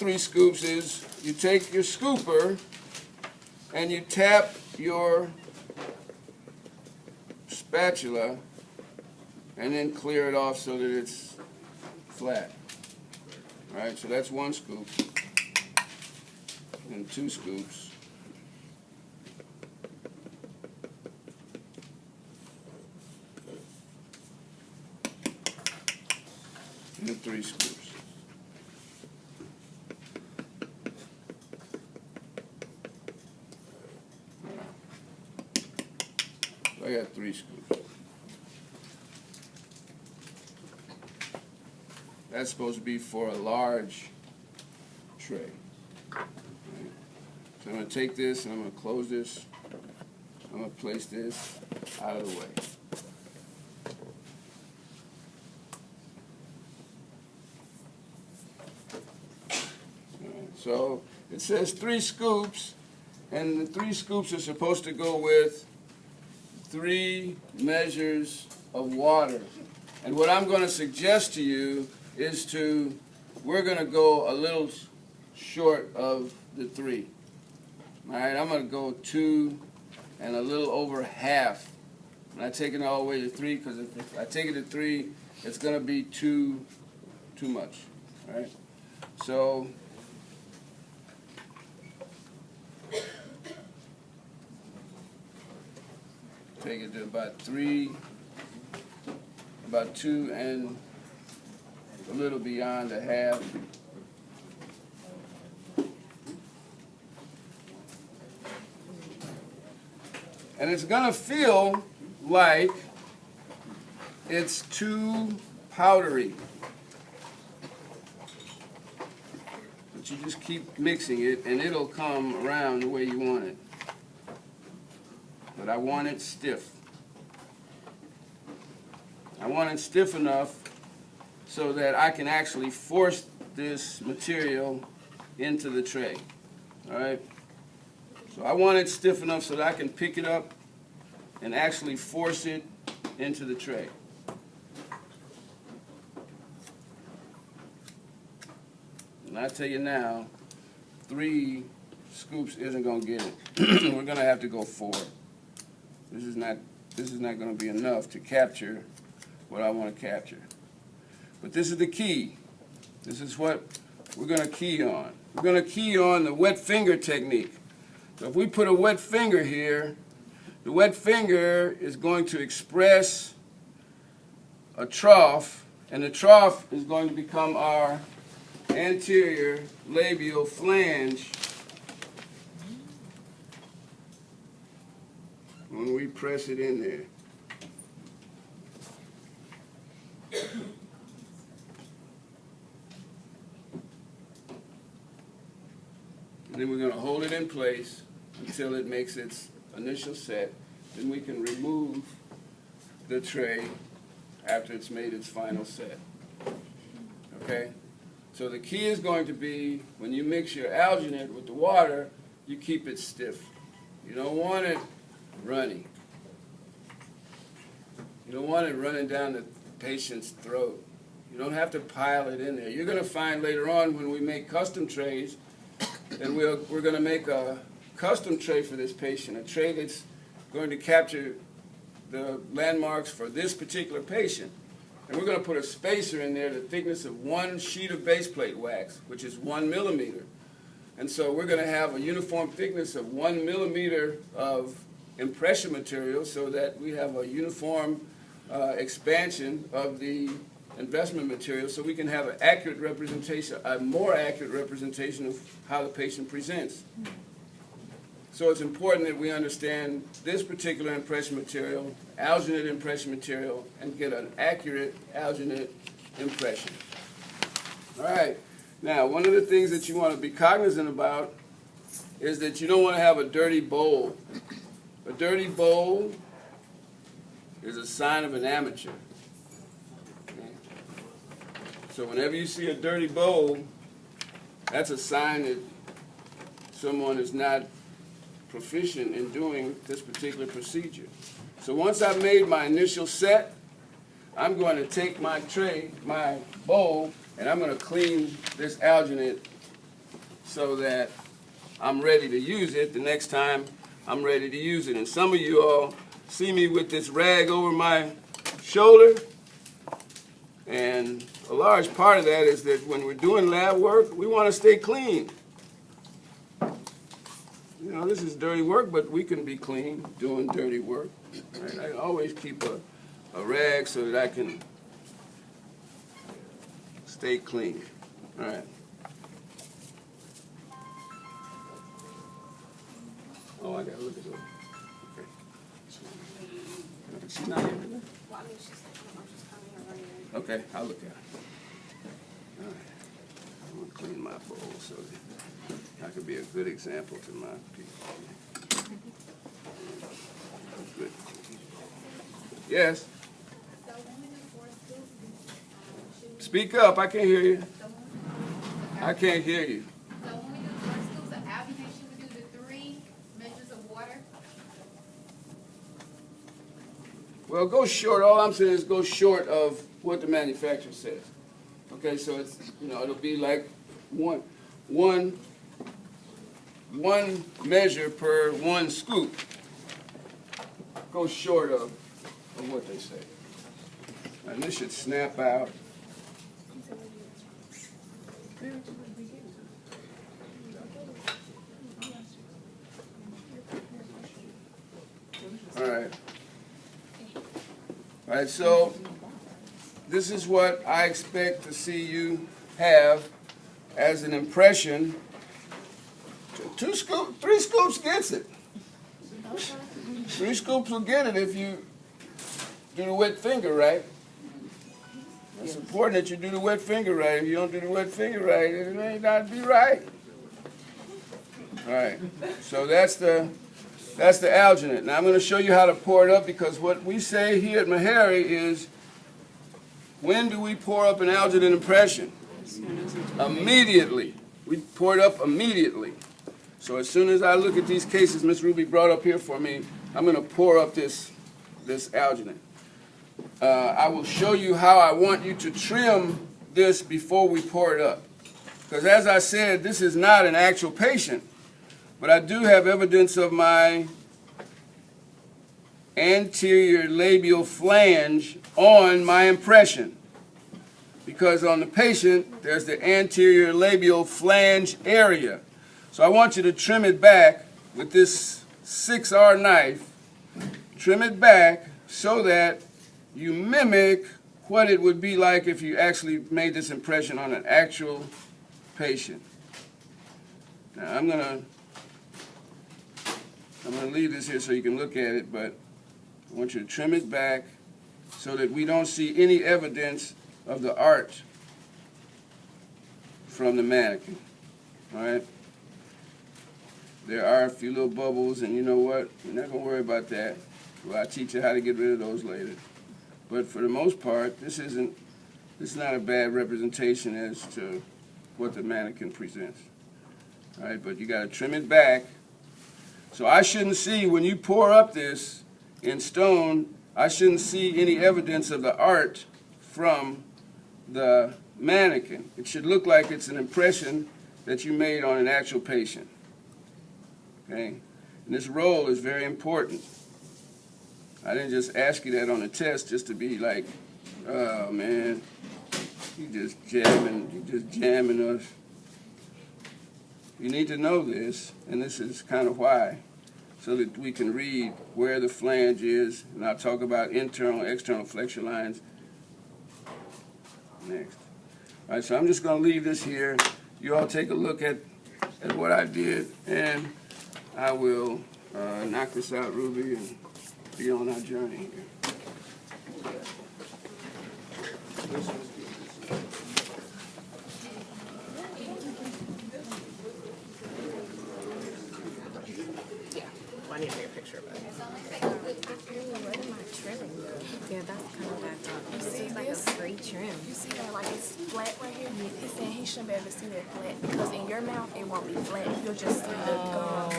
3 scoops is you take your scooper and you tap your spatula and then clear it off so that it's flat. All right, so that's 1 scoop and 2 scoops. And 3 scoops. I got 3 scoops. That's supposed to be for a large tray. Right. So I'm going to take this and I'm going to close this. I'm going to place this out of the way. So it says 3 scoops, and the 3 scoops are supposed to go with 3 measures of water. And what I'm going to suggest to you is we're going to go a little short of the 3. All right, I'm going to go 2 and a little over half. I'm not taking it all the way to 3, because if I take it to 3, it's going to be too much. All right, so take it to about 3, about 2 and a little beyond a half. And it's going to feel like it's too powdery. But you just keep mixing it and it'll come around the way you want it. But I want it stiff. I want it stiff enough so that I can actually force this material into the tray. All right? So I want it stiff enough so that I can pick it up and actually force it into the tray. And I tell you now, 3 scoops isn't going to get it. We're going to have to go 4. This is not going to be enough to capture what I want to capture. But this is the key. This is what we're going to key on. We're going to key on the wet finger technique. So if we put a wet finger here, the wet finger is going to express a trough, and the trough is going to become our anterior labial flange when we press it in there. And then we're going to hold it in place until it makes its initial set. Then we can remove the tray after it's made its final set. Okay? So the key is going to be, when you mix your alginate with the water, you keep it stiff. You don't want it runny. You don't want it running down the patient's throat. You don't have to pile it in there. You're going to find later on when we make custom trays, and we're going to make a custom tray for this patient, a tray that's going to capture the landmarks for this particular patient. And we're going to put a spacer in there the thickness of 1 sheet of base plate wax, which is 1 millimeter. And so we're going to have a uniform thickness of 1 millimeter of impression material so that we have a uniform expansion of the investment material, so we can have an accurate representation, a more accurate representation of how the patient presents. So it's important that we understand this particular impression material, alginate impression material, and get an accurate alginate impression. All right. Now, one of the things that you want to be cognizant about is that you don't want to have a dirty bowl. A dirty bowl is a sign of an amateur. Okay? So whenever you see a dirty bowl, that's a sign that someone is not proficient in doing this particular procedure. So once I've made my initial set, I'm going to take my tray, my bowl, and I'm going to clean this alginate so that I'm ready to use it the next time I'm ready to use it. And some of you all see me with this rag over my shoulder, and a large part of that is that when we're doing lab work, we want to stay clean. You know, this is dirty work, but we can be clean doing dirty work. Right? I always keep a rag so that I can stay clean. All right. Oh, I gotta look at her. Okay. She's not here today? Well, I mean, she's coming here right now. Okay, I'll look at her. All right. I'm gonna clean my bowl so that I can be a good example to my people. Good. Yes? Speak up, I can't hear you. I can't hear you. So when we do first schools of Alginate, should we do the 3 measures of water? Well, go short. All I'm saying is go short of what the manufacturer says. Okay, so it's, you know, it'll be like one measure per 1 scoop. Go short of what they say. And this should snap out. All right. All right, so this is what I expect to see you have as an impression. 3 scoops gets it. 3 scoops will get it if you do the wet finger right. It's important that you do the wet finger right. If you don't do the wet finger right, it may not be right. All right, so that's the alginate. Now I'm going to show you how to pour it up, because what we say here at Meharry is, when do we pour up an alginate impression? Immediately. We pour it up immediately. So as soon as I look at these cases Miss Ruby brought up here for me, I'm going to pour up this alginate. I will show you how I want you to trim this before we pour it up. Because as I said, this is not an actual patient, but I do have evidence of my anterior labial flange on my impression. Because on the patient, there's the anterior labial flange area. So I want you to trim it back with this 6R knife. Trim it back so that you mimic what it would be like if you actually made this impression on an actual patient. Now I'm gonna leave this here so you can look at it, but I want you to trim it back so that we don't see any evidence of the arch from the mannequin. All right? There are a few little bubbles, and you know what? We're not going to worry about that. Well, I'll teach you how to get rid of those later. But for the most part, this is not a bad representation as to what the mannequin presents. All right, but you got to trim it back. So I shouldn't see, when you pour up this in stone, I shouldn't see any evidence of the art from the mannequin. It should look like it's an impression that you made on an actual patient. Okay? And this roll is very important. I didn't just ask you that on the test just to be like, oh man, you just jamming us. You need to know this, and this is kind of why, so that we can read where the flange is, and I'll talk about internal, external flexure lines next. All right, so I'm just going to leave this here. You all take a look at what I did, and I will knock this out, Ruby, and be on our journey here. I need to take a picture of it. Yeah, that's kind of like You see it's like a this? free trim. You see that, like it's flat right here? He's saying he shouldn't be able to see that flat because in your mouth it won't be flat. You'll just see the gum.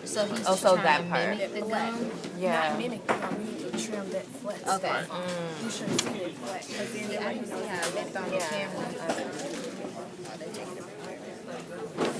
So he's so trying that to part. mimic the Flat. gum. Yeah. Not mimic the gum. You need to trim that flat Okay. spot. You shouldn't see that flat because then I that way can you see know how that's on the Yeah. camera. Oh, they taking it right there.